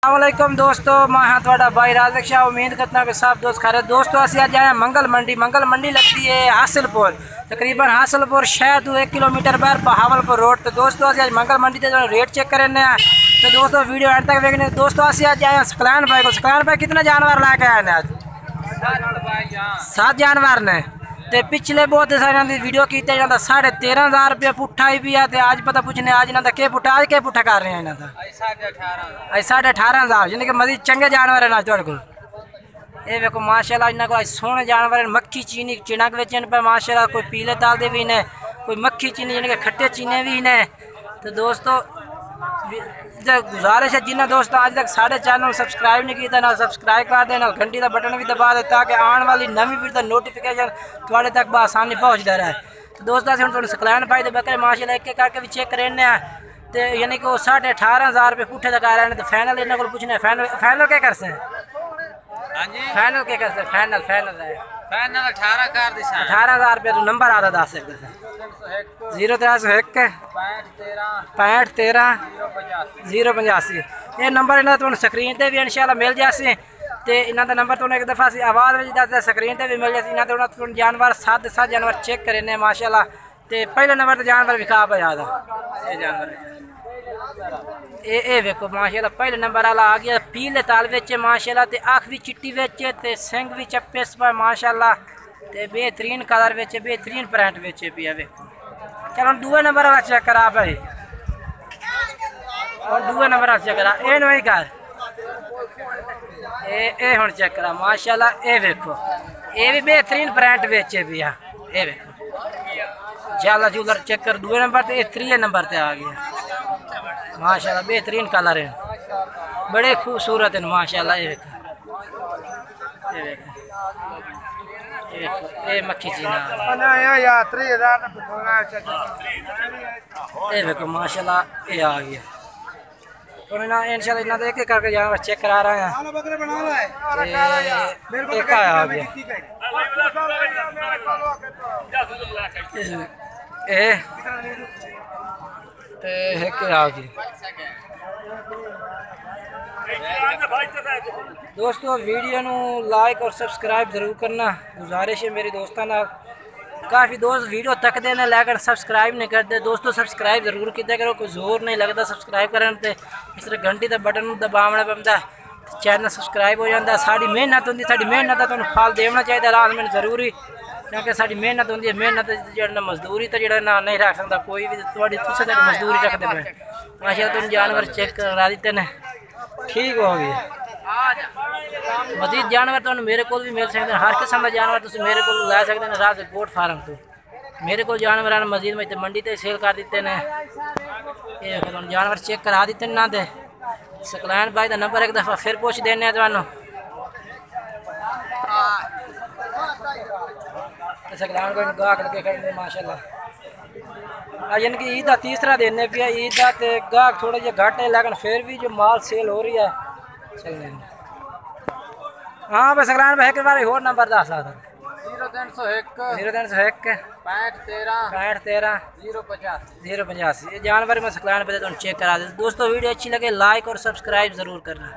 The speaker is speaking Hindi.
अस्सलामुअलैकुम दोस्तों, मैं हाँ थोड़ा भाई राज़िक शाह। उम्मीद करता हूँ कि सब दोस्त खा रहे। दोस्तों असी आज आए मंगल मंडी लगती है हासिलपुर, तकरीबन हासिलपुर शहर 1 किलोमीटर बाहर बहावलपुर रोड। तो दोस्तों असी आज मंगल मंडी से रेट चेक करने हैं। तो दोस्तों वीडियो एंड तक देखने। दोस्तों असी आज आए सकलान भाई को। सकलान भाई कितने जानवर लाके आए हैं आज? 7 जानवर ने। ते पिछले बहुत सारे वीडियो की 13,500 रुपया पुट्ठा ही भी है। आज पता पूछने आज इन्होंने के पुट्ठा आज के पुट्ठा कर रहे हैं इन्होंने 18,500 यानी कि मजीद चंगे जानवर है ना तेरे को। ये देखो माशाल्लाह इन्होंने को सोहने जानवर मक्खी चीनी चिनक बेचन पे माशाल्लाह। कोई पीले ताल दे भी ने, कोई मक्खी चीनी यानी कि खट्टे चीने भी ने। तो दोस्तों गुजारिश है जिन्हें दोस्तों आज तक साढ़े चैनल सब्सक्राइब नहीं किया ना सब्सक्राइब कर देना, घंटी का बटन भी दबा दे ताकि आने वाली नवी वीडियो नोटिफिकेशन थोड़े तक आसानी पहुँचता रहे। तो दोस्तों हम थोड़े सकलान भाई तो बकरे माशाल्लाह एक करके भी चेक करने हैं। तो यानी कि वो 18,500 रुपये पुट्ठे लगा रहे हैं। तो फाइनल इन्होंने को पूछना है फाइनल क्या करते हैं? फाइनल क्या करते हैं? फाइनल 18,000 रुपये। तो नंबर आता 10 सकते हैं 0301 65 13 085। ये नंबर इन्होंने तुम स्क्रीन पर भी इंशाल्लाह मिल जाए। तो इन्होंने नंबर तुम्हें एक दफ़ा से आवाज़ में दस स्क्रीन पर भी मिल जाए। इन्होंने जानवर 7 जानवर चेक करे माशाल्लाह। तो पहले नंबर तो जानवर विखा पे ज़्यादा ये जानवर ये देखो माशाल्लाह पहले नंबर वाला आ गया। पीले ताल बेचे माशाल्लाह। तो आँख भी चिट्टी बेचे, तो सिंग भी चप्पे पर माशाल्लाह। तो बेहतरीन कलर बेचे, बेहतरीन प्रिंट बेचे पिया देखो। चलो दूसरे नंबर वाला चेक करा भाई, और दूसरे नंबर वाला चेक करा ये नहीं कर ए हम चेक करा माशाल्लाह। ये देखो ये भी बेहतरीन प्रिंट बेचे पिया। ये देखो जाला जूलर चेक कर दूसरे नंबर पे। 3 नंबर पे आ गया माशाल्लाह। बेहतरीन कलर है, बड़े खूबसूरत है माशाल्लाह। ये देखो ये मक्खी चीना ये देखो माशाल्लाह। ये आ गया और इंशाल्लाह इन्होंने एक एक करके जानवर चेक करा रहे हैं। एक आ गया दोस्तों वीडियो नू लाइक और सब्सक्राइब जरूर करना गुजारिश है मेरी दोस्तों ना। काफ़ी दोस्त वीडियो तक देने लेकिन सब्सक्राइब नहीं करते। दोस्तों सब्सक्राइब जरूर किया करो, कोई जोर नहीं लगता सब्सक्राइब करने। इस तरह घंटी का बटन दबावना पैंता चैनल सब्सक्राइब हो जाता। साड़ी मेहनत होंगी, साड़ी मेहनत का फल देना चाहिए रात में जरूरी, क्योंकि साड़ी मेहनत होंगी। मेहनत जो मजदूरी तो जो ना नहीं रख सकता कोई भी। तुम मजदूरी रखते पे माशाल्लाह। तुम जानवर चेक करा देते ने ठीक हो गया। मजीद जानवर तो मेरे को भी मिल सकते हैं। हर किस्म का जानवर तुम मेरे को लै सकते हैं। रात गोट फार्म तो मेरे को जानवर मजीद में मंडी से सेल कर देते हैं। ये जानवर चेक करा देते ना। दे सकलान भाई का नंबर एक दफ़ा फिर पूछ देने थानू। सकलान को गाहक लगे खड़े माशाल्लाह। यानी कि ईद का तीसरा दिन है पिया। ईद का तो गाहक थोड़ा जहा घट है लेकिन फिर भी जो माल सेल हो रही है चलने। हाँ बस सकलान भाई एक बार और नंबर दस 0301 65 13 085। ये जानवर में सकलान पे चेक करा दे। दोस्तों वीडियो अच्छी लगे लाइक और सब्सक्राइब ज़रूर करना।